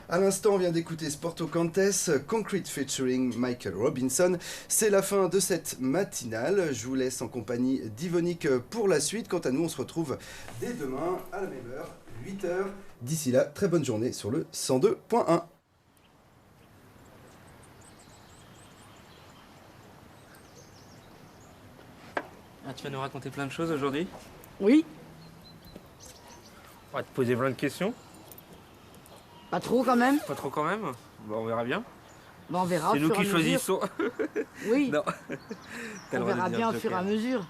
À l'instant, on vient d'écouter Sporto Cantes, Concrete featuring Michael Robinson. C'est la fin de cette matinale. Je vous laisse en compagnie d'Yvonique pour la suite. Quant à nous, on se retrouve dès demain à la même heure, 8h. D'ici là, très bonne journée sur le 102.1. Ah, tu vas nous raconter plein de choses aujourd'hui? Oui, On va te poser plein de questions. pas trop quand même. Pas trop quand même. Bon, on verra bien. Bon, on verra C'est au nous fur et qui à mesure. choisissons. Oui, Non. T'as le on droit de verra dire bien au Joker. fur et à mesure.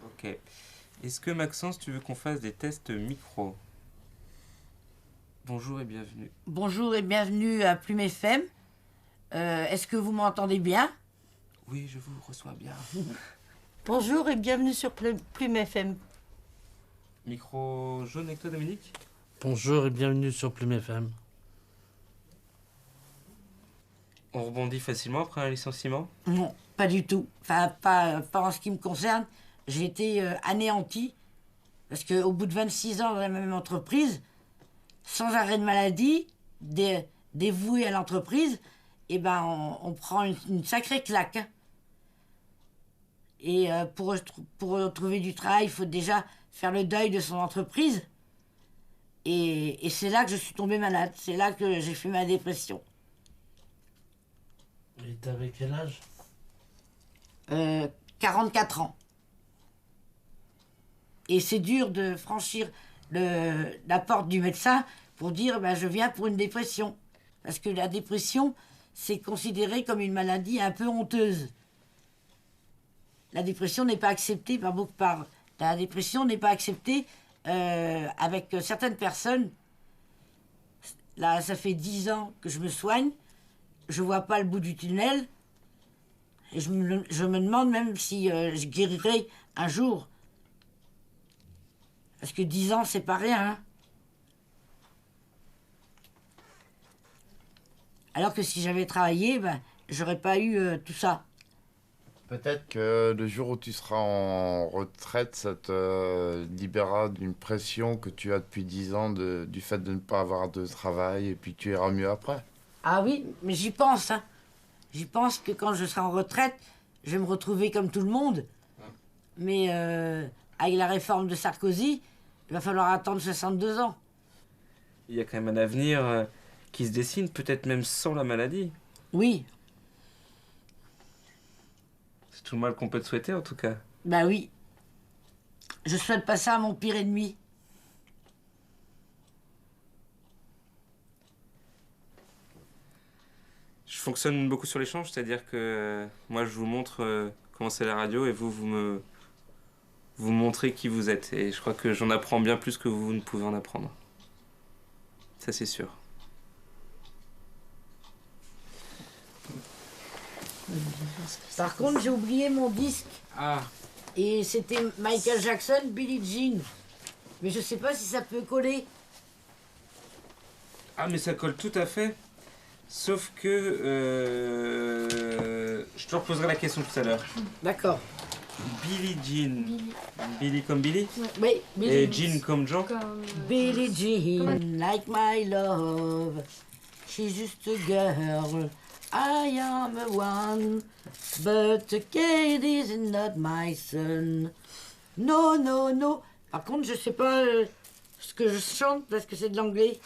Ok. Est-ce que Maxence, tu veux qu'on fasse des tests micro? Bonjour et bienvenue. Bonjour et bienvenue à Plume FM. Est-ce que vous m'entendez bien? Oui, je vous reçois bien. Bonjour et bienvenue sur Plume FM. Micro jaune avec toi, Dominique? Bonjour et bienvenue sur Plume FM. On rebondit facilement après un licenciement? Non, pas du tout. Enfin, pas en ce qui me concerne. J'ai été anéanti parce qu'au bout de 26 ans dans la même entreprise, sans arrêt de maladie, dévoué à l'entreprise, eh ben, on prend une sacrée claque. Hein. Et pour retrouver du travail, il faut déjà faire le deuil de son entreprise. Et c'est là que je suis tombée malade. C'est là que j'ai fait ma dépression. Et t'avais quel âge? 44 ans. Et c'est dur de franchir la porte du médecin pour dire ben, je viens pour une dépression. Parce que la dépression, c'est considéré comme une maladie un peu honteuse. La dépression n'est pas acceptée la dépression n'est pas acceptée avec certaines personnes. Là, ça fait 10 ans que je me soigne. Je vois pas le bout du tunnel. Et je me demande même si je guérirai un jour. Parce que 10 ans, c'est pas rien. Hein. Alors que si j'avais travaillé, ben, j'aurais pas eu tout ça. Peut-être que le jour où tu seras en retraite, ça te libérera d'une pression que tu as depuis 10 ans du fait de ne pas avoir de travail et puis tu iras mieux après. Ah oui, mais j'y pense. Hein. J'y pense que quand je serai en retraite, je vais me retrouver comme tout le monde. Mais avec la réforme de Sarkozy, il va falloir attendre 62 ans. Il y a quand même un avenir qui se dessine, peut-être même sans la maladie. Oui, C'est tout le mal qu'on peut te souhaiter, en tout cas. bah oui. Je souhaite pas ça à mon pire ennemi. Je fonctionne beaucoup sur l'échange, c'est-à-dire que moi, je vous montre comment c'est la radio et vous montrez qui vous êtes. Et je crois que j'en apprends bien plus que vous ne pouvez en apprendre. Ça, c'est sûr. Par contre, j'ai oublié mon disque. Ah, Et c'était Michael Jackson, Billie Jean. Mais je sais pas si ça peut coller. mais ça colle tout à fait. Sauf que je te reposerai la question tout à l'heure. D'accord. Billie Jean. Billy comme Billy Oui, et Jean comme Jean. Billie Jean, like my love. She's just a girl. I am a one. But Kate is not my son. No, no, no. Par contre, je sais pas ce que je chante parce que c'est de l'anglais.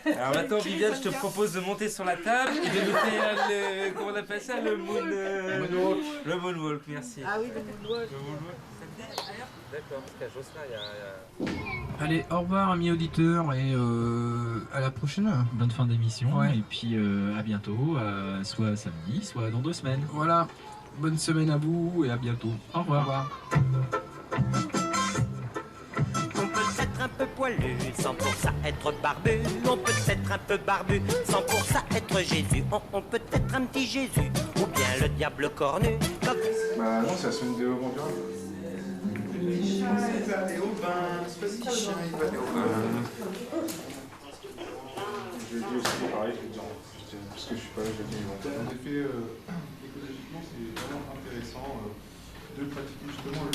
Alors maintenant, Viviane, je te propose de monter sur la table et de nous faire le... Comment on appelle ça? Le moonwalk. Le moonwalk, merci. Ah oui, le moonwalk. Le moonwalk, ça te dit d'ailleurs? D'accord, parce qu'à Josselin, il y a... Allez, au revoir amis auditeurs et à la prochaine. Bonne fin d'émission, Ouais. et puis à bientôt, soit samedi, soit dans 2 semaines. Voilà, bonne semaine à vous et à bientôt. Au revoir. On peut être un peu poilu sans pour ça être barbu. On peut être un peu barbu sans pour ça être Jésus. On peut être un petit Jésus ou bien le diable cornu. Comme... Bah non, c'est la semaine de Honduras. Les chats, ils vont aller au bain. Les chats, ils vont aller au bain. Je dis aussi pareil, je vais dire, parce que je suis pas là, je vais dire. En effet, écologiquement, c'est vraiment intéressant. de pratiquer justement le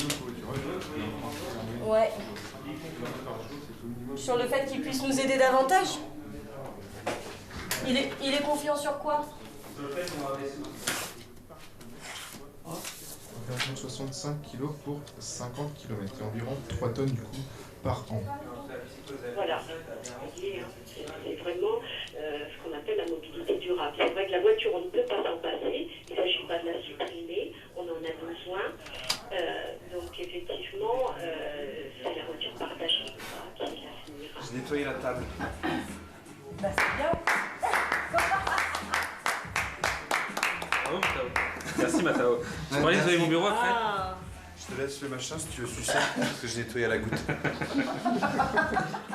Ouais. Sur le fait qu'il puisse nous aider davantage. Il est confiant sur quoi? Environ 65 kg pour 50 km, et environ 3 tonnes du coup par an. Voilà, c'est vraiment ce qu'on appelle la mobilité durable. C'est vrai que la voiture, on ne peut pas s'en passer, il ne s'agit pas de la supprimer, on en a besoin. Donc effectivement, c'est la voiture partagée qui la finira. J'ai nettoyé la table. Bah c'est bien. Bravo, Matao. Merci, Matao. Tu peux aller nettoyer mon bureau après? Je te laisse le machin si tu veux sucer, parce que j'ai nettoyé à la goutte.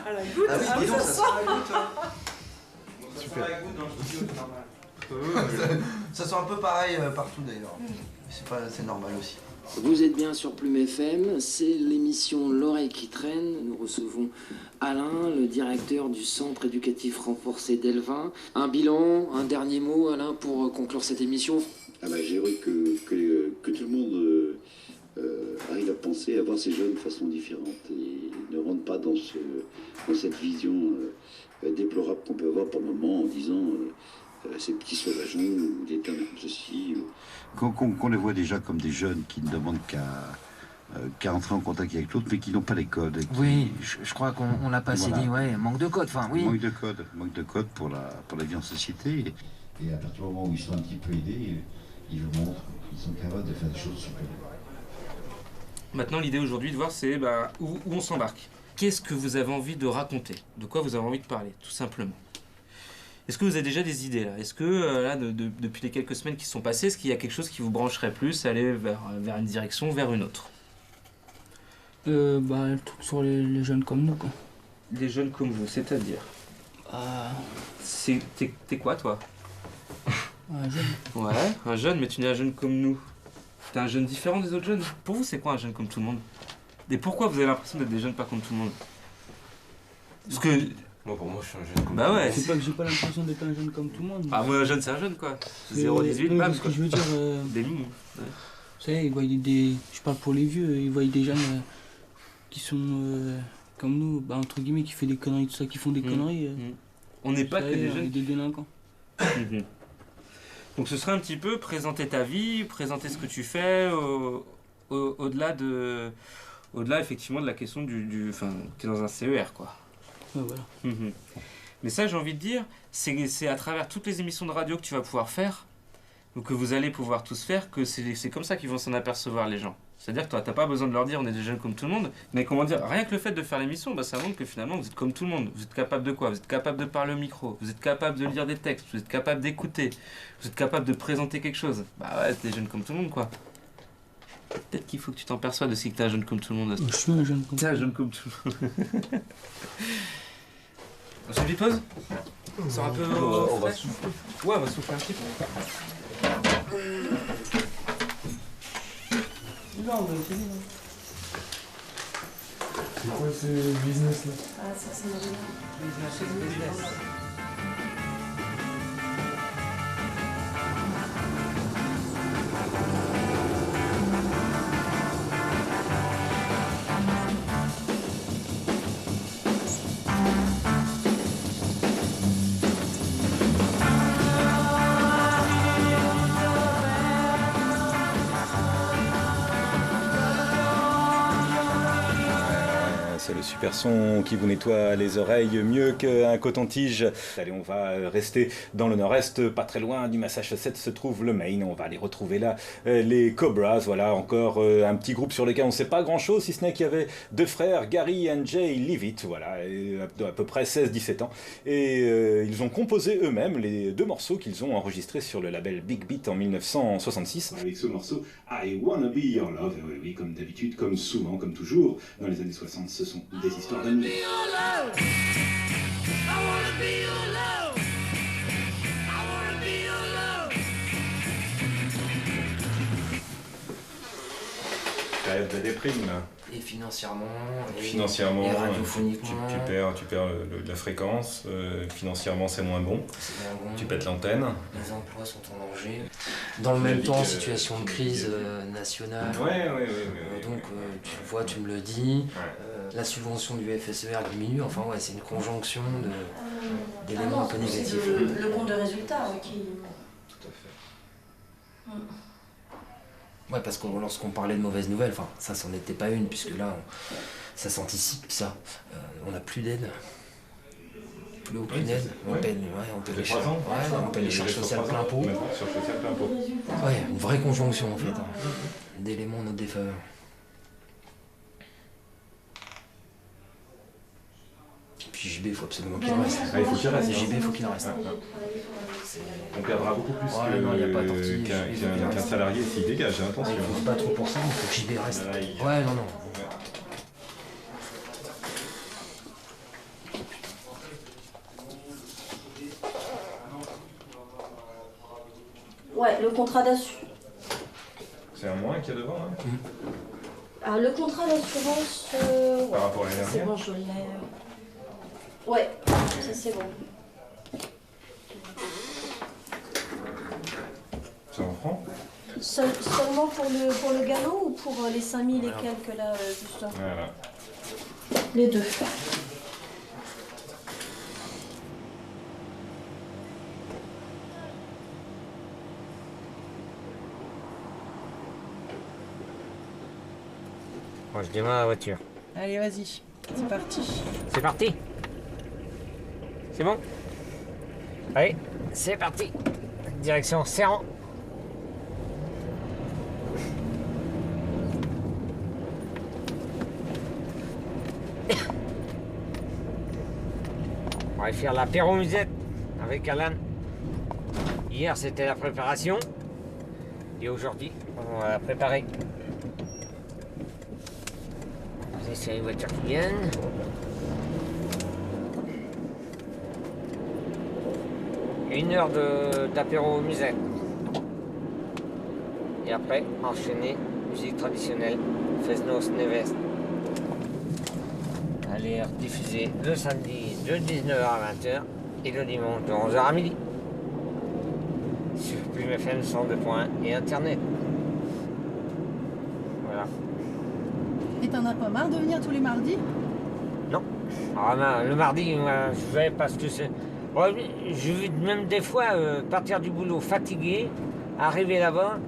À la goutte? Ah oui, dis donc, ça sent la goutte. Super. Ça sent un peu pareil partout d'ailleurs. C'est normal aussi. Vous êtes bien sur Plume FM, c'est l'émission L'oreille qui traîne. Nous recevons Alain, le directeur du centre éducatif renforcé d'Elvin. Un bilan, un dernier mot, Alain, pour conclure cette émission. J'aimerais que tout le monde arrive à penser, à voir ces jeunes de façon différente et ne rentre pas dans cette vision déplorable qu'on peut avoir par moment en disant ces petits sauvageons ou des termes comme ceci. Qu'on les voit déjà comme des jeunes qui ne demandent qu'à entrer en contact avec l'autre, mais qui n'ont pas les codes. Oui, je crois qu'on l'a pas assez dit, ouais, manque de code, enfin oui. Manque de code pour la vie en société. Et à partir du moment où ils sont un petit peu aidés, ils vous montrent qu'ils sont capables de faire des choses super. Maintenant, l'idée aujourd'hui de voir, c'est où on s'embarque. Qu'est-ce que vous avez envie de raconter? De quoi vous avez envie de parler, tout simplement? Est-ce que vous avez déjà des idées là? Est-ce que là, depuis les quelques semaines qui sont passées, est-ce qu'il y a quelque chose qui vous brancherait plus, aller vers une direction, vers une autre? Le truc sur les jeunes comme nous, quoi. Les jeunes comme vous, c'est-à-dire? T'es quoi, toi? Un jeune. Ouais, un jeune, mais tu n'es un jeune comme nous. T'es un jeune différent des autres jeunes. Pour vous, c'est quoi un jeune comme tout le monde? Et pourquoi vous avez l'impression d'être des jeunes pas comme tout le monde? Parce que... Moi, pour moi, je suis un jeune comme Bah ouais. C'est pas que j'ai pas l'impression d'être un jeune comme tout le monde. Ah, moi, un jeune, c'est un jeune, quoi. 0,18, bam, ce que je veux dire... Des mines. Vous savez, ils voient je parle pour les vieux, ils voient des jeunes qui sont comme nous, entre guillemets, qui font des conneries, tout ça, qui font des conneries. On n'est pas que des jeunes. Des délinquants. Donc ce serait un petit peu présenter ta vie, présenter ce que tu fais, au-delà effectivement de la question enfin, t'es dans un CER, quoi. Ouais, voilà. Mais ça, j'ai envie de dire, c'est à travers toutes les émissions de radio que tu vas pouvoir faire, ou que vous allez pouvoir tous faire, que c'est comme ça qu'ils vont s'en apercevoir, les gens. C'est-à-dire que toi, t'as pas besoin de leur dire on est des jeunes comme tout le monde, mais comment dire, rien que le fait de faire l'émission, ça montre que finalement vous êtes comme tout le monde. Vous êtes capable de quoi? Vous êtes capable de parler au micro, vous êtes capable de lire des textes, vous êtes capable d'écouter, vous êtes capable de présenter quelque chose. Bah ouais, t'es jeune comme tout le monde, quoi. Peut-être qu'il faut que tu t'en perçoives aussi que t'es un jeune comme tout le monde. Je suis un jeune comme tout le monde. T'es un jeune comme tout le monde. On se fait une pause? On sort un peu on va souffler. Ouais, on va souffler un petit peu. Non, on va essayer. C'est quoi ce business là? Ah, ça c'est business. C'est le super son qui vous nettoie les oreilles mieux qu'un coton-tige. Allez, on va rester dans le nord-est, pas très loin du Massachusetts se trouve le Maine. On va aller retrouver là les Cobras. Voilà, encore un petit groupe sur lequel on ne sait pas grand-chose, si ce n'est qu'il y avait deux frères, Gary et Jay Leavitt, voilà, à peu près 16-17 ans. Et ils ont composé eux-mêmes les deux morceaux qu'ils ont enregistrés sur le label Big Beat en 1966. Avec ce morceau, I Wanna Be Your Love. Oui, comme d'habitude, comme souvent, comme toujours, dans les années 60, ce sont des histoires d'amour. ça aide la déprime. Et financièrement, Financièrement, et radiophoniquement. tu perds la fréquence, financièrement c'est moins bon, tu pètes l'antenne. Les emplois sont en danger. Dans le même temps, situation de crise nationale. Ouais. Donc tu vois, tu me le dis, la subvention du FSER diminue, enfin ouais, c'est une conjonction d'éléments un peu négatifs. C'est le compte de résultat qui... Tout à fait. Ouais, parce que lorsqu'on parlait de mauvaises nouvelles, enfin, ça c'en était pas une, puisque là, ça s'anticipe, ça. On n'a plus d'aide. Plus aucune aide. On paie les charges. On paie les charges sociales plein pot. Ouais, une vraie conjonction en fait, d'éléments en notre défaveur. Puis JB, il faut absolument qu'il reste. Il faut qu'il reste. JB, il faut qu'il reste. On perdra beaucoup plus qu'un salarié s'il dégage, attention. Il faut pas trop pour ça, il faut que JB reste. Ouais, non. Ouais, le contrat d'assurance. C'est un moins qu'il y a devant, hein. Ah, le contrat d'assurance... Par rapport à l'année c'est dernière. bon, je l'ai. Ouais, ça c'est bon. C'est en francs? Seulement pour le galop ou pour les 5000 et quelques là, juste? Voilà. Les deux. Bon, je démarre la voiture. Allez, vas-y, c'est parti. C'est parti? C'est bon? Allez, c'est parti. Direction Serran. On va faire l'apéro musette avec Alan. Hier, c'était la préparation. Et aujourd'hui, on va la préparer. C'est les voitures qui viennent. Une heure d'apéro musette. Et après, enchaîner, musique traditionnelle, Fresnos Neves. Allez, diffuser le samedi de 19h à 20h et le dimanche de 11h à midi. Sur Plume FM 102.1 et Internet. Voilà. Et t'en as pas marre de venir tous les mardis? Non. Ah ben, le mardi, moi, je vais parce que c'est... Ouais, je vais même des fois partir du boulot fatigué, arriver là-bas,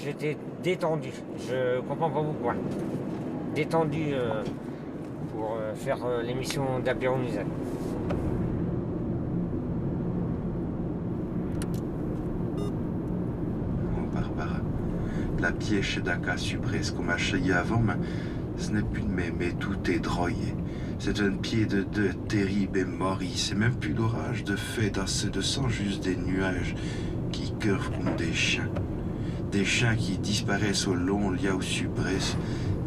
j'étais détendu. Je comprends pas pourquoi. Détendu pour faire l'émission d'apéro musette. Oh, Barbara, la pièce d'acá suppresse comme à chayer avant, mais ce n'est plus de mais tout est droyé. C'est un pied de deux terrible et mori. C'est même plus l'orage de fait assez de sang, juste des nuages qui curvent comme des chiens. Des chiens qui disparaissent au long lia au subresse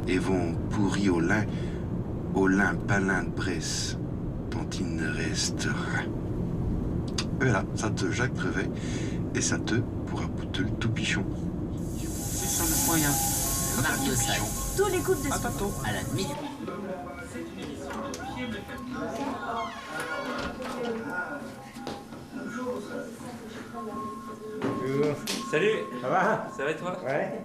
et vont pourrir au lin palin de Bresse, dont il ne reste rien. Voilà, ça te Jacques Brevet et ça te pourra bouter le tout pichon. C'est ça le moyen. Mardi au sac. Tous les coups de à la minute. Salut. Ça va? Ça va et toi? Ouais.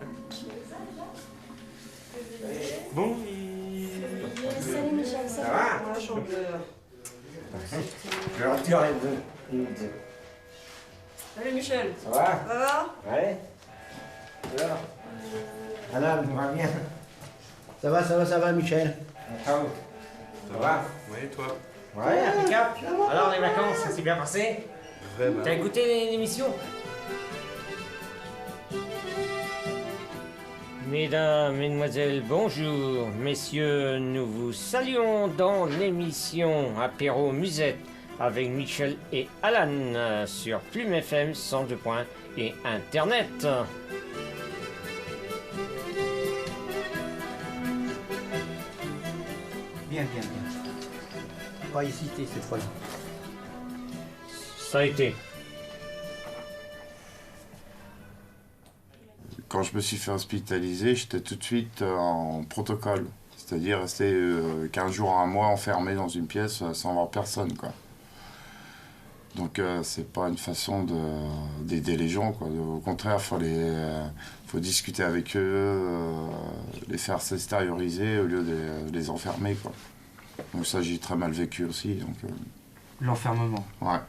Bon. Salut Michel, ça va? Le retour est bon. Salut Michel. Ça va? Ça va? Ouais. Alors Alan, tout va bien? Ça va, Michel? Ciao. Ça va? Ouais, et toi? Ouais, impeccable. Alors, les vacances, ça s'est bien passé? Vraiment. T'as écouté l'émission? Mesdames, Mesdemoiselles, bonjour. Messieurs, nous vous saluons dans l'émission Apéro Musette avec Michel et Alan sur Plume FM 102.1 et Internet. Bien. Pas hésiter cette fois-là. Ça a été. quand je me suis fait hospitaliser, j'étais tout de suite en protocole. C'est-à-dire rester 15 jours à un mois enfermé dans une pièce sans voir personne, quoi. Donc c'est pas une façon d'aider les gens, quoi. Au contraire, faut discuter avec eux, les faire s'extérioriser au lieu de les enfermer, quoi. Donc ça, j'ai très mal vécu aussi. Donc, L'enfermement. Ouais.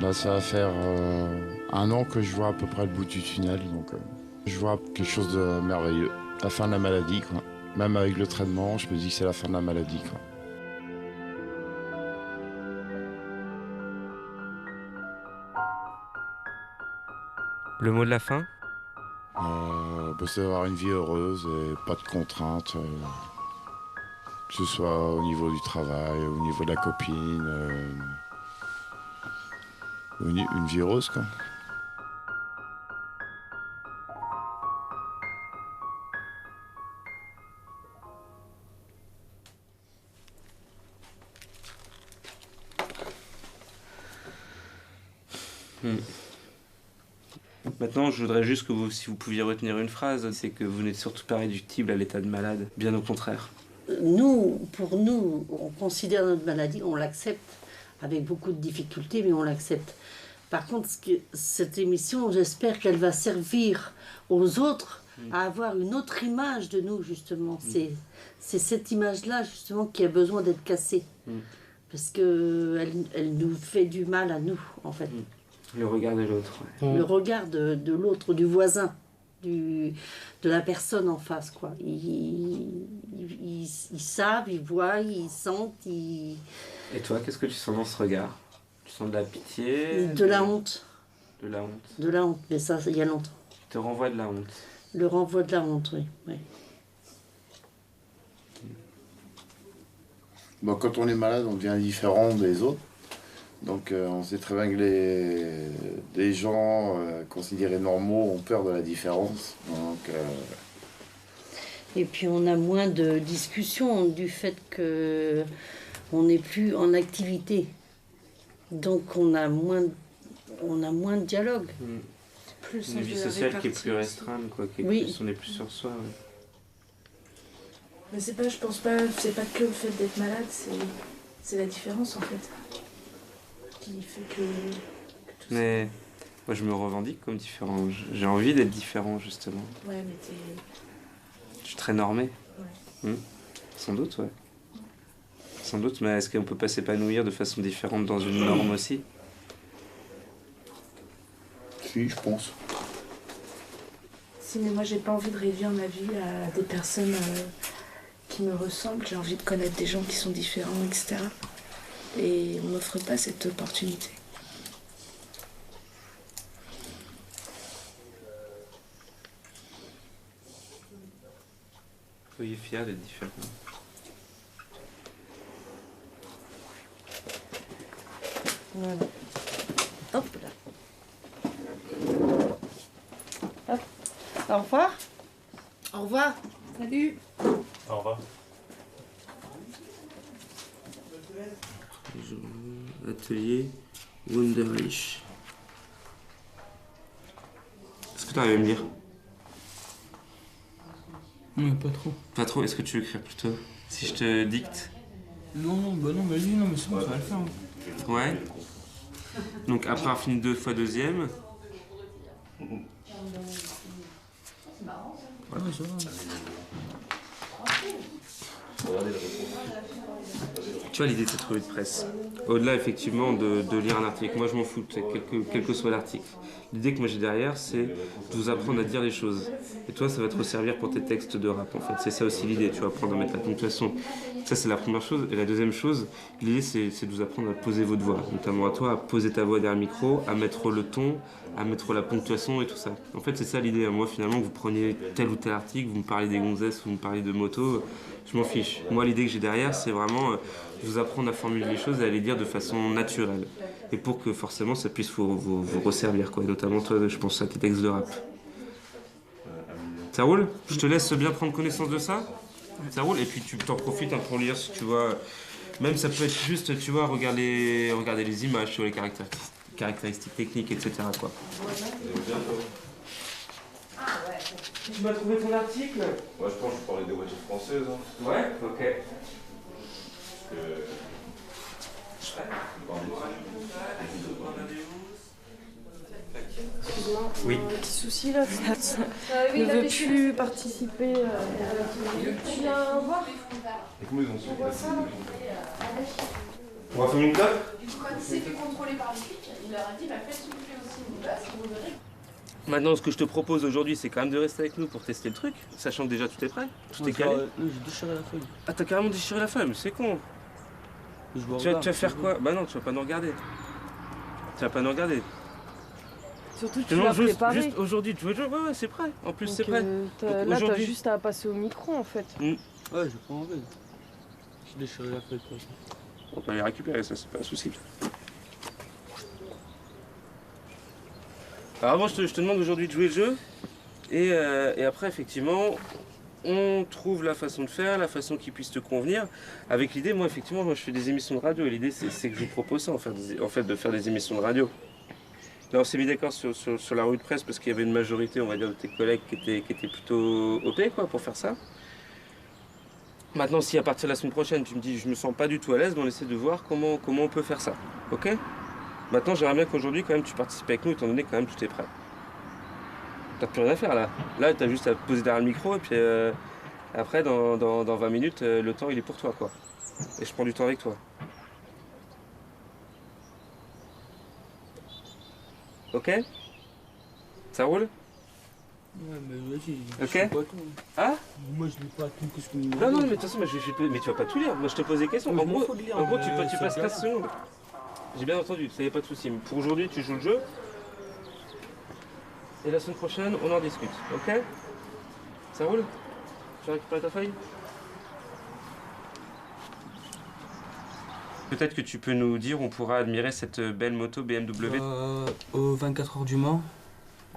Là, ça va faire 1 an que je vois à peu près le bout du tunnel. Donc, je vois quelque chose de merveilleux. La fin de la maladie, quoi. Même avec le traitement, je me dis que c'est la fin de la maladie, quoi. Le mot de la fin? C'est d'avoir une vie heureuse et pas de contraintes. Que ce soit au niveau du travail, au niveau de la copine. Une vie heureuse, quoi. Maintenant, je voudrais juste que vous, si vous pouviez retenir une phrase, c'est que vous n'êtes surtout pas réductible à l'état de malade, bien au contraire. Pour nous, on considère notre maladie, on l'accepte, avec beaucoup de difficultés, mais on l'accepte. Par contre, cette émission, j'espère qu'elle va servir aux autres à avoir une autre image de nous, justement. C'est cette image-là, justement, qui a besoin d'être cassée. Parce qu'elle nous fait du mal à nous, en fait. Le regard de l'autre. Ouais. Le regard de l'autre, du voisin, de la personne en face, quoi. Ils savent, ils voient, ils sentent, Et toi, qu'est-ce que tu sens dans ce regard? Tu sens de la pitié? De la honte. De la honte. De la honte, mais ça, il y a longtemps. Il te renvoie de la honte. Le renvoi de la honte, oui. Bon, quand on est malade, on devient différent des autres. Donc on sait très bien que les gens considérés normaux ont peur de la différence. Donc, Et puis on a moins de discussions du fait qu'on n'est plus en activité. Donc on a moins de dialogue. Plus une vie sociale qui est plus restreinte, quoi, on est plus sur soi. Ouais. Mais je pense pas, c'est pas que le fait d'être malade, c'est la différence en fait. Qui fait que mais moi je me revendique comme différent. J'ai envie d'être différent, justement. Ouais, mais je suis très normé. Ouais. Sans doute, ouais. Sans doute, mais est-ce qu'on peut pas s'épanouir de façon différente dans une norme aussi? Si, je pense. Si, mais moi j'ai pas envie de réduire ma vie à des personnes qui me ressemblent. J'ai envie de connaître des gens qui sont différents, etc. Et on m'offre pas cette opportunité. Soyez fiers d'être différents. Voilà. Hop là. Hop. Au revoir. Au revoir. Salut. Au revoir. Atelier Wunderlich. Est-ce que tu arrives à me lire? Non, pas trop. Pas trop? Est-ce que tu veux écrire plutôt? Si je te dicte? Non, mais lui, non, mais c'est bon, ça va le faire. Ouais. Donc après avoir fini 2 fois deuxième. Ouais, ça va. Tu vois l'idée de cette revue de presse, au-delà effectivement de lire un article, moi je m'en fous, quel que soit l'article. L'idée que moi j'ai derrière, c'est de vous apprendre à dire les choses. Et toi, ça va te resservir pour tes textes de rap en fait. C'est ça aussi l'idée, tu vas apprendre à mettre la ponctuation. Ça c'est la première chose. Et la deuxième chose, l'idée c'est de vous apprendre à poser votre voix, notamment à toi, à poser ta voix derrière le micro, à mettre le ton, à mettre la ponctuation et tout ça. En fait c'est ça l'idée, moi finalement que vous preniez tel ou tel article, vous me parlez des gonzesses, vous me parlez de moto, je m'en fiche. Moi l'idée que j'ai derrière, c'est vraiment vous apprendre à formuler les choses et à les dire de façon naturelle. Et pour que forcément ça puisse vous resservir, quoi. Et notamment toi, je pense à tes textes de rap. Ça roule? Je te laisse bien prendre connaissance de ça. Ça roule. Et puis tu t'en profites pour lire si tu vois Même ça peut être juste, tu vois, regarder les images, tu vois, les caractéristiques techniques, etc. quoi. Tu m'as trouvé ton article? Ouais, je pense que je parlais des voitures françaises. Hein. Ouais, ok. Excuse-moi, oui. Un petit souci là, ça oui, ne là, veut t'es plus participer. Tu viens voir? Et comment ils ont su On va faire une clope? Quand il s'est fait contrôler par les flics, il leur a dit faites s'il vous plaît aussi une place, vous verrez. Maintenant, ce que je te propose aujourd'hui, c'est quand même de rester avec nous pour tester le truc, sachant que déjà tout est prêt, tout est calé. J'ai déchiré la feuille. Ah, t'as carrément déchiré la feuille, mais c'est con. Tu vas faire quoi? Bah non, tu vas pas nous regarder. Tu vas pas nous regarder. Surtout que tu l'as préparé. Juste aujourd'hui, tu veux jouer? Ouais, c'est prêt. En plus, Donc, c'est prêt. Là, t'as juste à passer au micro en fait. Ouais, j'ai pas envie. J'ai déchiré la feuille quoi. On peut les récupérer, ça, c'est pas un souci. Alors moi, je te demande aujourd'hui de jouer le jeu. Et après, effectivement, on trouve la façon de faire, la façon qui puisse te convenir. Avec l'idée, moi, effectivement, je fais des émissions de radio. Et l'idée, c'est que je vous propose ça, en fait, de faire des émissions de radio. Là, on s'est mis d'accord sur la rue de presse parce qu'il y avait une majorité, on va dire, de tes collègues qui étaient plutôt OP, quoi, pour faire ça. Maintenant, si à partir de la semaine prochaine, tu me dis je me sens pas du tout à l'aise, on essaie de voir comment on peut faire ça. Ok? Maintenant, j'aimerais bien qu'aujourd'hui, quand même, tu participes avec nous, étant donné que quand même tout est prêt. T'as plus rien à faire là. Là, t'as juste à te poser derrière le micro et puis après, dans 20 minutes, le temps il est pour toi, quoi. Et je prends du temps avec toi. Ok? Ça roule? Ouais, mais vas-y. Ok? Je sais pas tout. Hein? Moi, je lis pas tout. Qu'est-ce que Non, mais de toute façon, mais tu vas pas tout lire. Moi, je te pose des questions. En gros, tu passes 15 secondes. J'ai bien entendu, ça y a pas de souci. Mais pour aujourd'hui, tu joues le jeu. Et la semaine prochaine, on en discute. Ok? Ça roule? Tu récupères ta feuille? Peut-être que tu peux nous dire, on pourra admirer cette belle moto BMW. Au 24 heures du Mans.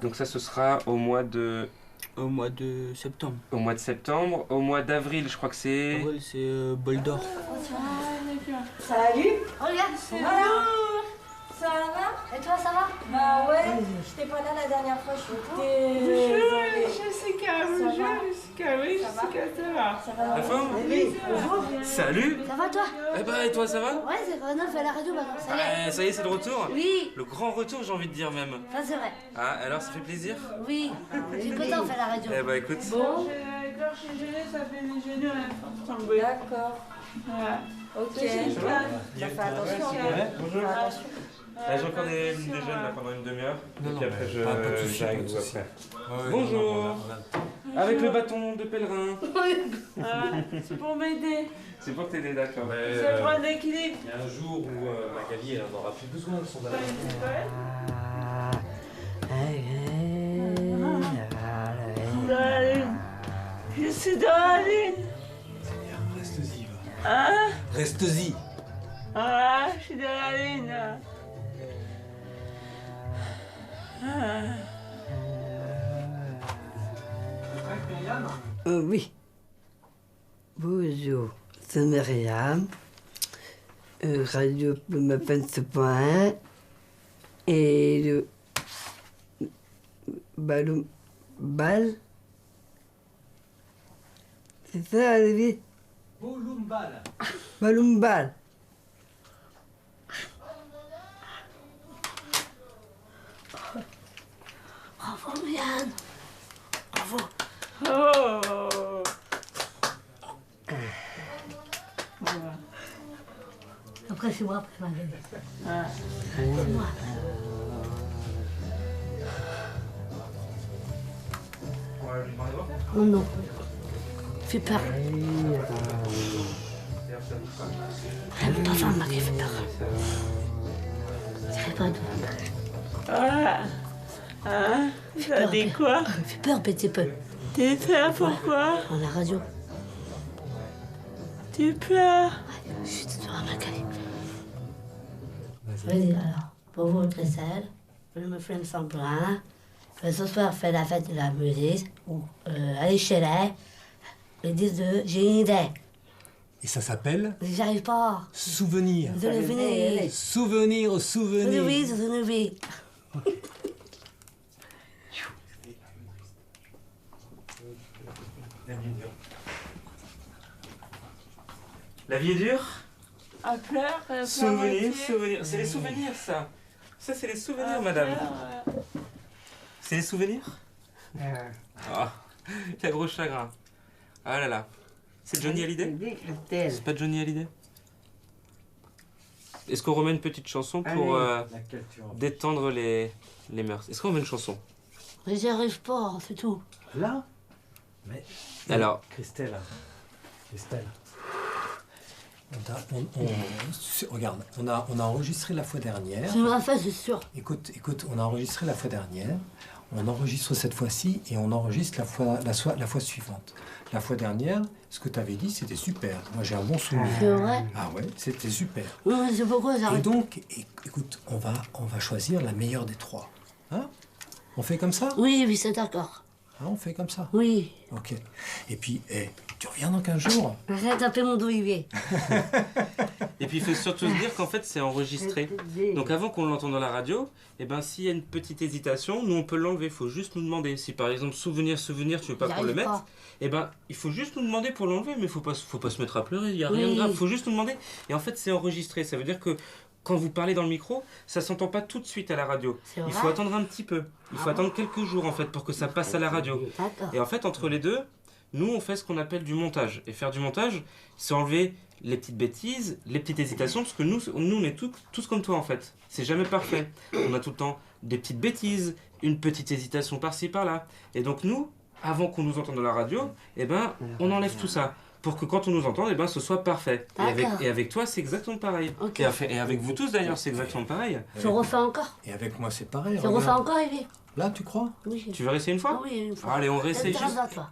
Donc ça, ce sera au mois de... Au mois de septembre. Au mois de septembre. Au mois d'avril, je crois que c'est... Avril, c'est Bol d'Or. Salut. Regarde, Bonjour. Ça va? Et toi, ça va? Bah ouais, j'étais pas là la dernière fois, je suis désolée. Jessica, ça va. Ça va? La forme? Oui, bonjour. Salut. Ça va, toi? Eh ben, et toi, ça va? Ouais, c'est Rodolphe à la radio maintenant, ça y est. Ça y est, c'est le retour? Oui. Le grand retour, j'ai envie de dire même. Ça, c'est vrai. Ah, alors, ça fait plaisir? Oui, j'ai pas tant fait la radio. Eh ben, écoute. Bon. Quand je suis gênée, ça fait mes genoux à la force tomber. D'accord. Voilà. Ok. Ça fais attention. Bonjour. Attention. J'ai encore des jeunes là pendant une demi-heure. Et puis après, j'arrive tout après. Bonjour. Avec le bâton de pèlerin. C'est pour m'aider. C'est pour t'aider, d'accord. C'est pour un équilibre. Il y a un jour où Magali, elle en aura plus besoin de son ballon. Je suis dans la lune. Reste-y, va. Hein? Reste-y. Ah, je suis dans la lune. Oui. Bonjour, c'est Myriam. Radio Plumapin.1 et le ballon. Balle. C'est ça, Olivier? Bouloumbal. Ballon-balle. Bravo, Yann. Bravo. Oh. Après, c'est moi, après, Magali. Ah. C'est moi. Oh non. Fais peur. Elle veut pas faire Magali, fais peur. C'est pas tout. Ah. Hein? Ça dit quoi? Fais peur, petit peu. Tu pleures pourquoi? On la radio. Tu pleures? Chut, tu dois Magali. Vas-y, alors. Pour votre vaisselle, je me fais une semblant. Ce soir, fait la fête de la musique. Allez chez les. Le 10 de j'ai une idée. Et ça s'appelle J'arrive pas. Souvenir. Souvenir. Souvenir, souvenir. Souvenir. La vie est dure. À pleurer, Souvenirs, souvenirs. C'est les souvenirs, ça. Ça, c'est les souvenirs, madame. C'est les souvenirs. Ah, quel gros chagrin. Ah là là. C'est Johnny Hallyday? C'est pas Johnny Hallyday? Est-ce qu'on remet une petite chanson pour détendre les mœurs? Est-ce qu'on remet une chanson? Mais j'y arrive pas, c'est tout. Là? Mais... Alors... Christelle. Regarde, on a enregistré la fois dernière. C'est ma face, c'est sûr. Écoute, on a enregistré la fois dernière. On enregistre cette fois-ci et on enregistre la fois suivante. La fois dernière, ce que tu avais dit, c'était super. Moi, j'ai un bon souvenir. C'est vrai? Ah ouais, c'était super. Oui, c'est pourquoi j'arrive. Et donc, écoute, on va choisir la meilleure des trois. Hein? On fait comme ça? Oui, c'est d'accord. Hein, on fait comme ça? Oui. Ok. Et puis, tu reviens dans 15 jours? Arrête d'appeler mon Olivier. Et puis il faut surtout se dire qu'en fait c'est enregistré. Donc avant qu'on l'entende dans la radio, eh ben s'il y a une petite hésitation, nous on peut l'enlever. Il faut juste nous demander. Si par exemple souvenir, tu veux pas qu'on le mette, eh ben il faut juste nous demander pour l'enlever. Mais faut pas se mettre à pleurer. Il y a rien de grave. Il faut juste nous demander. Et en fait c'est enregistré. Ça veut dire que quand vous parlez dans le micro, ça s'entend pas tout de suite à la radio. Il faut attendre un petit peu. Il faut attendre quelques jours en fait pour que ça passe à la radio. Et en fait entre les deux, nous on fait ce qu'on appelle du montage. Et faire du montage, c'est enlever les petites bêtises, les petites hésitations, parce que nous on est tous comme toi en fait. C'est jamais parfait. On a tout le temps des petites bêtises, une petite hésitation par-ci par-là. Et donc nous, avant qu'on nous entende dans la radio, eh ben on enlève tout ça. Pour que quand on nous entende, eh ben, ce soit parfait. Et avec toi, c'est exactement pareil. Okay. Et avec vous tous d'ailleurs, c'est exactement pareil. Je refais encore. Et avec moi, c'est pareil. Je refais encore, Yves. Là, tu crois? Oui. Tu veux réessayer une fois? Oui, une fois. Allez, on réessaye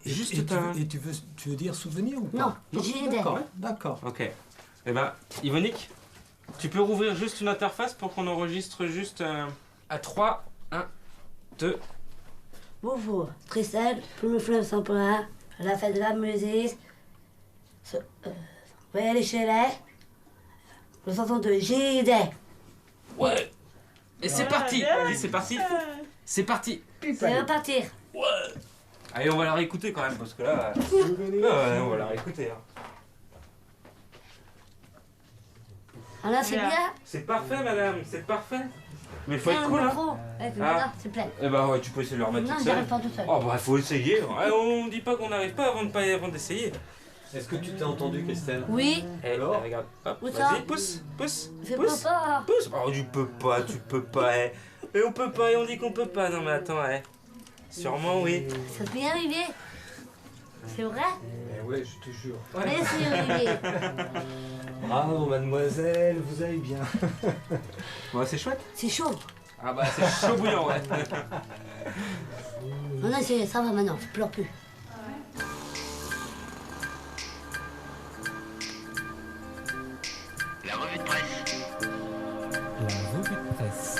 juste. Et tu veux dire souvenir ou pas? Non, j'ai idée. D'accord. Ok. Eh ben, Yvonique, tu peux rouvrir juste une interface pour qu'on enregistre juste à 3, 1, 2. Bonjour, Christelle, Plume Fleuve Saint-Paulin, la fête de la musique. Voyez les chalets. Le 62, j'ai idée. Ouais. Et c'est parti. Vas-y, c'est parti. C'est parti. Ça va partir. Ouais. Allez, on va la réécouter quand même, parce que là... on va la réécouter. Hein. Ah là, c'est bien. C'est parfait, madame, c'est parfait. Mais il faut être cool, hein. S'il te plaît. Eh ben ouais, tu peux essayer de le remettre non, toute seule. seule. Non, j'arrive pas tout seul. Oh bah, il faut essayer. On dit pas qu'on n'arrive pas avant d'essayer. Est-ce que tu t'es entendu, Christelle? Oui. Alors, regarde, hop, vas-y, pousse. Je peux pas. Pousse. Oh, tu peux pas, Et on peut pas, et on dit qu'on peut pas. Non mais attends, sûrement oui. Ça peut y arriver. C'est vrai? Ouais, je te jure. Merci, Olivier. Bravo, mademoiselle, vous allez bien. Ouais, c'est chouette. C'est chaud. Ah bah, c'est chaud bouillant, ouais. Non, ça va maintenant, je pleure plus. La revue de presse. La revue de presse.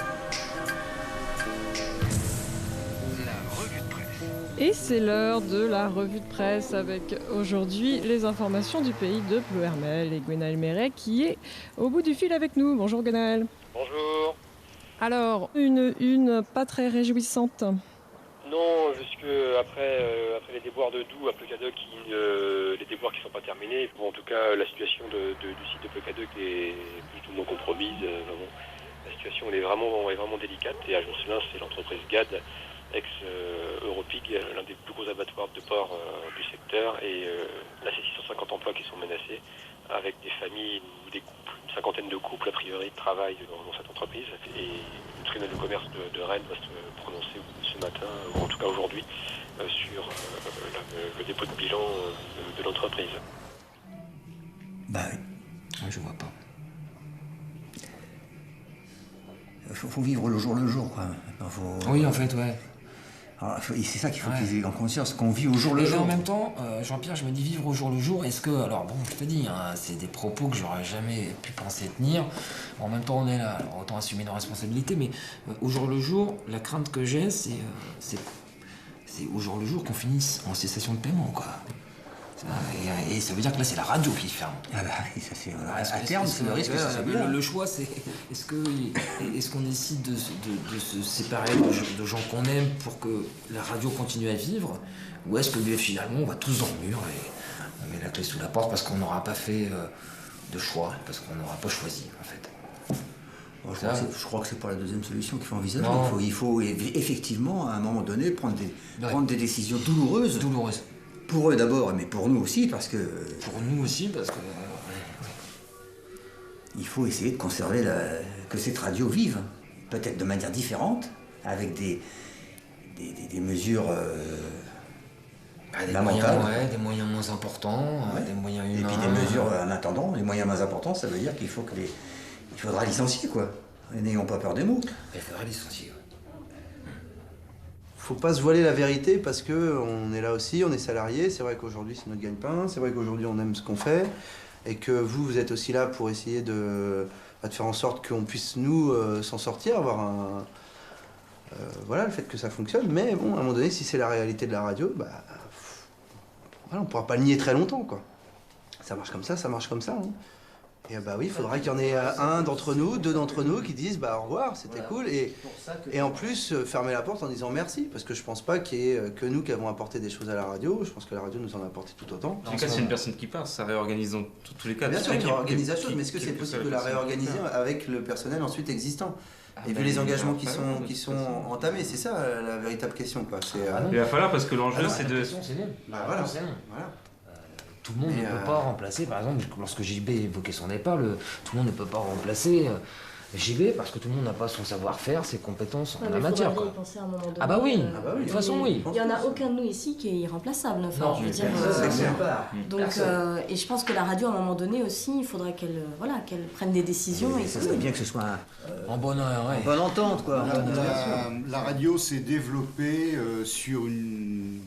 La revue de presse. Et c'est l'heure de la revue de presse avec aujourd'hui les informations du pays de Ploërmel et Gwenaël Méret qui est au bout du fil avec nous. Bonjour Gwenaël. Bonjour. Alors, une pas très réjouissante. Non, jusque après les déboires de Doubs à Plecadoc, les déboires qui ne sont pas terminés. Bon, en tout cas, la situation du site de Plecadoc est plus ou moins compromise. Vraiment. La situation elle est vraiment délicate. Et à Joncelin, c'est l'entreprise GAD, ex-Europig, l'un des plus gros abattoirs de porc du secteur. Et là, c'est 650 emplois qui sont menacés, avec des familles ou des couples, une cinquantaine de couples, a priori, travaillent dans cette entreprise. Et le tribunal de commerce de Rennes va se prononcer ce matin, ou en tout cas aujourd'hui, sur le dépôt de bilan de l'entreprise. Bah oui, je vois pas. Faut vivre le jour, quoi. Oui, en fait, ouais. Alors, c'est ça qu'il faut qu'ils aient en conscience, qu'on vit au jour le jour. Et en même temps, Jean-Pierre, je me dis vivre au jour le jour, est-ce que... Alors bon, je te dis, hein, c'est des propos que j'aurais jamais pu penser tenir. En même temps, on est là, alors autant assumer nos responsabilités, mais au jour le jour, la crainte que j'ai, c'est au jour le jour qu'on finisse en cessation de paiement, quoi. Et ça veut dire que là, c'est la radio qui ferme. Ah bah, ça c'est, à terme, c'est le risque. Le choix, c'est est-ce qu'on décide de se séparer de gens qu'on aime pour que la radio continue à vivre, ou est-ce que finalement, on va tous dans le mur et on met la clé sous la porte parce qu'on n'aura pas fait de choix, parce qu'on n'aura pas choisi, en fait. Je crois que c'est pas la deuxième solution qu'il faut envisager. Il faut effectivement, à un moment donné, prendre des décisions douloureuses. Pour eux d'abord, mais pour nous aussi, parce que... Il faut essayer de conserver que cette radio vive, peut-être de manière différente, avec des mesures lamentables. Des moyens moins importants, des moyens humains. Et puis des mesures en attendant, les moyens moins importants, ça veut dire qu'il faut il faudra licencier, quoi. N'ayons pas peur des mots. Il faudra licencier, Faut pas se voiler la vérité parce que on est là aussi, on est salarié. C'est vrai qu'aujourd'hui c'est notre gagne-pain, c'est vrai qu'aujourd'hui on aime ce qu'on fait et que vous êtes aussi là pour essayer de faire en sorte qu'on puisse nous s'en sortir, avoir voilà, le fait que ça fonctionne. Mais bon, à un moment donné, si c'est la réalité de la radio, voilà, on pourra pas le nier très longtemps, quoi. Ça marche comme ça, ça marche comme ça. Hein. Et oui, il faudra qu'il y en ait un d'entre nous, deux d'entre nous qui disent au revoir, c'était cool. Et en plus, fermer la porte en disant merci, parce que je pense pas qu'il y ait que nous qui avons apporté des choses à la radio. Je pense que la radio nous en a apporté tout autant. En tout cas, c'est une personne qui part, ça réorganise dans tous les cas. Bien sûr, il réorganise la chose, mais est-ce que c'est possible de la réorganiser avec le personnel ensuite existant ? Et vu les engagements qui sont entamés, c'est ça la véritable question, quoi. Il va falloir, parce que l'enjeu, c'est de... Voilà. Tout le monde ne peut pas remplacer, par exemple, lorsque JB évoquait son départ, tout le monde ne peut pas remplacer JB parce que tout le monde n'a pas son savoir-faire, ses compétences en la matière. Il penser à un moment donné. Ah bah oui, de toute façon oui. Il n'y en a aucun de nous ici qui est irremplaçable. Enfin, je veux dire, donc, et je pense que la radio, à un moment donné aussi, il faudrait qu'elle prenne des décisions. Et ça serait bien que ce soit en bonne entente, quoi. La radio s'est développée sur une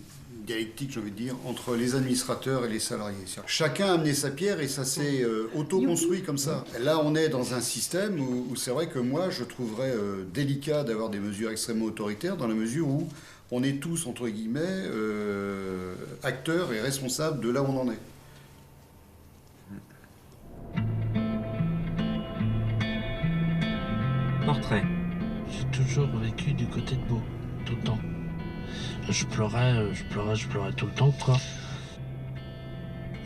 dialectique, j'ai envie de dire, entre les administrateurs et les salariés. Chacun a amené sa pierre et ça s'est auto-construit comme ça. Là, on est dans un système où c'est vrai que moi, je trouverais délicat d'avoir des mesures extrêmement autoritaires dans la mesure où on est tous, entre guillemets, acteurs et responsables de là où on en est. Portrait. J'ai toujours vécu du côté de Beau, tout le temps. Je pleurais tout le temps, quoi.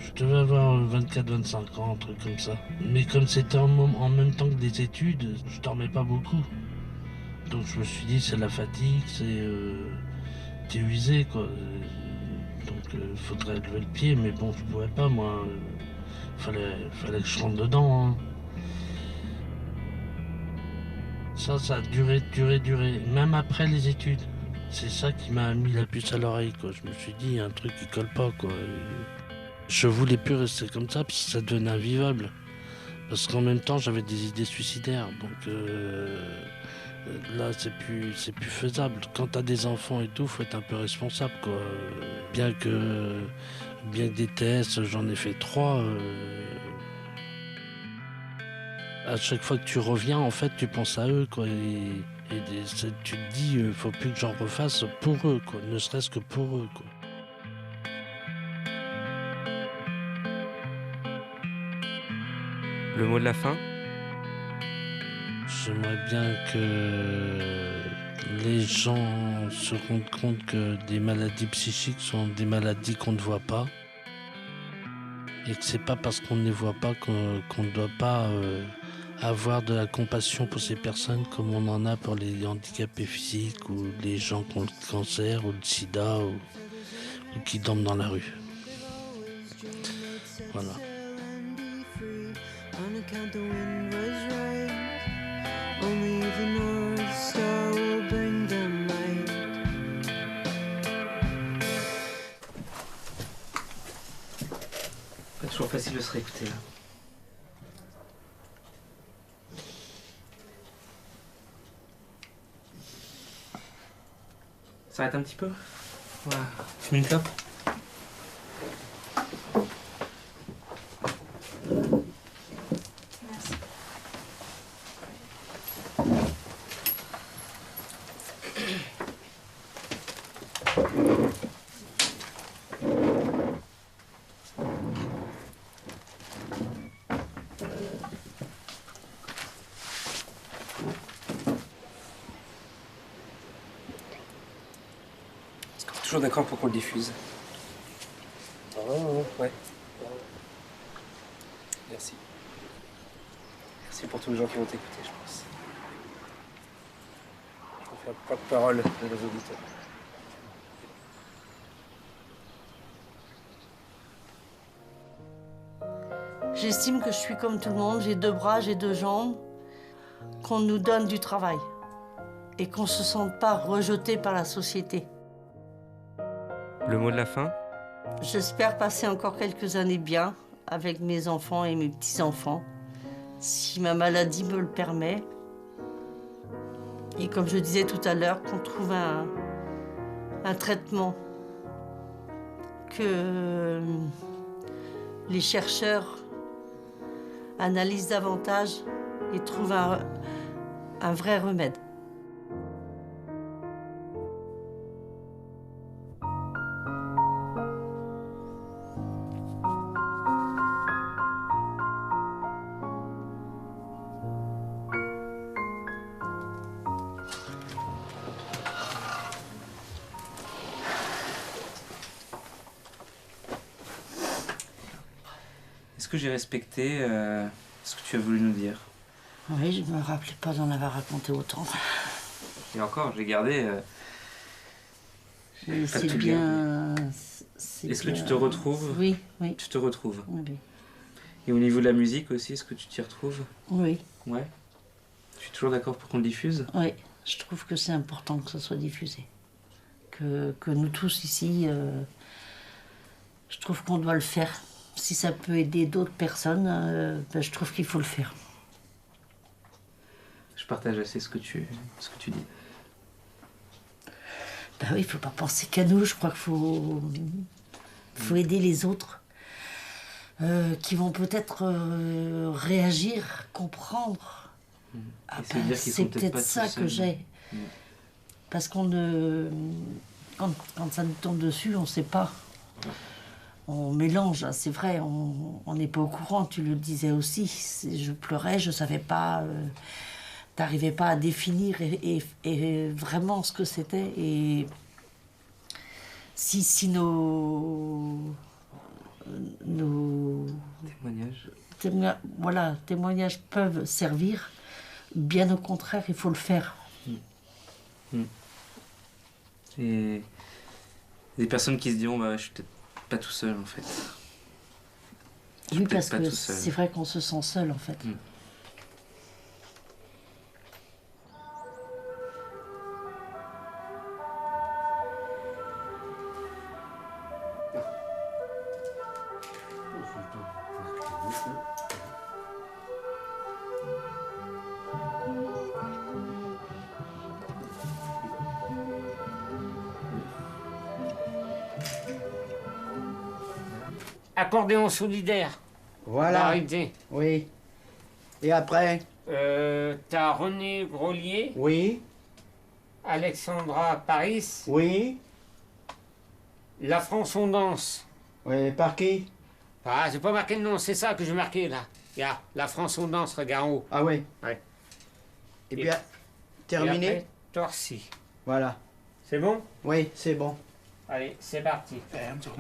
Je devais avoir 24-25 ans, un truc comme ça. Mais comme c'était en même temps que des études, je dormais pas beaucoup. Donc je me suis dit, c'est la fatigue, t'es usé, quoi. Donc faudrait lever le pied, mais bon, je pouvais pas, moi. Fallait que je rentre dedans, hein. Ça a duré, même après les études. C'est ça qui m'a mis la puce à l'oreille, quoi. Je me suis dit, il y a un truc qui colle pas, quoi. Je voulais plus rester comme ça, parce que ça devenait invivable. Parce qu'en même temps, j'avais des idées suicidaires. Donc là, c'est plus faisable. Quand t'as des enfants et tout, faut être un peu responsable, quoi. Bien que des TS, j'en ai fait 3. À chaque fois que tu reviens, en fait, tu penses à eux, quoi. Et tu te dis, faut plus que j'en refasse pour eux, quoi. Ne serait-ce que pour eux, quoi. Le mot de la fin ? J'aimerais bien que les gens se rendent compte que des maladies psychiques sont des maladies qu'on ne voit pas. Et que c'est pas parce qu'on ne les voit pas qu'on ne doit pas avoir de la compassion pour ces personnes comme on en a pour les handicapés physiques ou les gens qui ont le cancer ou le sida ou qui dorment dans la rue. Voilà. Pas toujours facile de se réécouter là. Ça arrête un petit peu. Voilà. Fume une clope. Est-ce qu'on est toujours d'accord pour qu'on le diffuse? Ouais. Merci. Merci pour tous les gens qui vont t'écouter, je pense. Je vais faire le porte-parole de nos auditeurs. J'estime que je suis comme tout le monde, j'ai 2 bras, j'ai 2 jambes, qu'on nous donne du travail et qu'on ne se sente pas rejeté par la société. Le mot de la fin? J'espère passer encore quelques années bien avec mes enfants et mes petits-enfants, si ma maladie me le permet. Et comme je disais tout à l'heure, qu'on trouve un traitement que les chercheurs analysent davantage et trouvent un vrai remède. Est-ce que j'ai respecté ce que tu as voulu nous dire? Oui, je ne me rappelais pas d'en avoir raconté autant. Et encore, j'ai gardé... C'est bien... Est-ce que tu te retrouves? Oui, oui. Tu te retrouves? Oui. Et au niveau de la musique aussi, est-ce que tu t'y retrouves? Oui. Ouais. Tu es toujours d'accord pour qu'on le diffuse? Oui, je trouve que c'est important que ça soit diffusé. Que nous tous ici, je trouve qu'on doit le faire. Si ça peut aider d'autres personnes, je trouve qu'il faut le faire. Je partage assez ce que tu dis. Ben oui, il ne faut pas penser qu'à nous. Je crois qu'il faut aider les autres qui vont peut-être réagir, comprendre. Ah ben, c'est peut-être ça que j'ai. Parce qu'on ne... Quand ça nous tombe dessus, on ne sait pas. On mélange, c'est vrai, on n'est pas au courant, tu le disais aussi. Je pleurais, je ne savais pas, t'arrivais pas à définir et vraiment ce que c'était. Et si nos témoignages peuvent servir, bien au contraire, il faut le faire. Et des personnes qui se diront, bah, je suis peut-être pas tout seul en fait. Oui, parce que c'est vrai qu'on se sent seul en fait. Accordéon solidaire. Voilà. L'arrêté. Oui. Et après? T'as René Grolier. Oui. Alexandra Paris. Oui. La France on danse. Oui, par qui? Ah, j'ai pas marqué le nom, c'est ça que j'ai marqué là. Regarde, La France on danse, regarde en haut. Ah oui. Ouais. Et puis, terminé? Et après, Torcy. Voilà. C'est bon? Oui, c'est bon. Allez, c'est parti.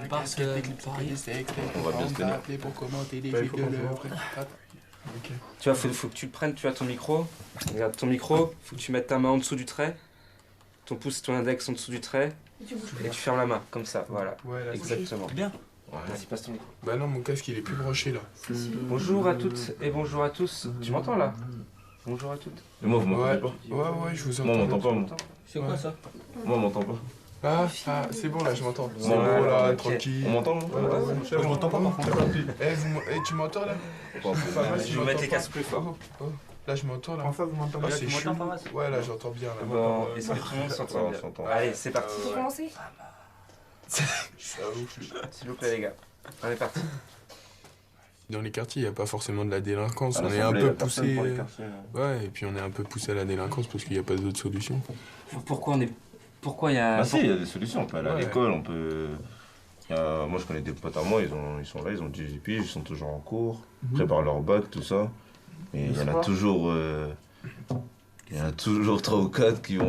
Parce que On va bien se tenir. pour commenter les Ouais, jeux faut de qu'on l'œuvre. Tu vois, faut que tu le prennes, tu as ton micro. Regarde ton micro, faut que tu mettes ta main en dessous du trait. Ton pouce et ton index en dessous du trait. Et tu fermes la main, comme ça, voilà. Ouais, là, exactement. Bien. Vas-y, passe ton micro. Bah non, mon casque il est plus branché là. Bonjour à toutes et bonjour à tous. Tu m'entends là? Bonjour à toutes. Et moi, vous m'entendez pas? Ouais, je vous entends. Moi, on m'entend pas, moi. C'est quoi ça? Moi, on m'entend pas. Ah, c'est bon là, je m'entends. C'est Ouais, bon là, ok. tranquille. On m'entend, moi? Je m'entends pas par contre. Tu m'entends là? Je vais mettre les casques plus fort. Là, je m'entends là. Enfin, vous m'entendez? Ah, c'est chaud. Ouais, là, j'entends bien. Là. Bon, est-ce que tout le monde s'entend bien? Allez, c'est parti. Faut commencer? Ça ouf. S'il vous plaît, les gars. On est parti. Dans les quartiers, il n'y a pas forcément de la délinquance. À On est un l'Assemblée, peu il y a personne poussé. pour les quartiers, Ouais, et puis on est un peu poussé à la délinquance parce qu'il n'y a pas d'autre solution. Pourquoi il y a... Bah si, il y a des solutions. On peut aller à l'école, on peut... Moi, je connais des potes à moi, ils sont là, ils ont 18 piges, ils sont toujours en cours, préparent leur bac, tout ça. Et il y en a toujours... Il y en a toujours 3 ou 4 qui vont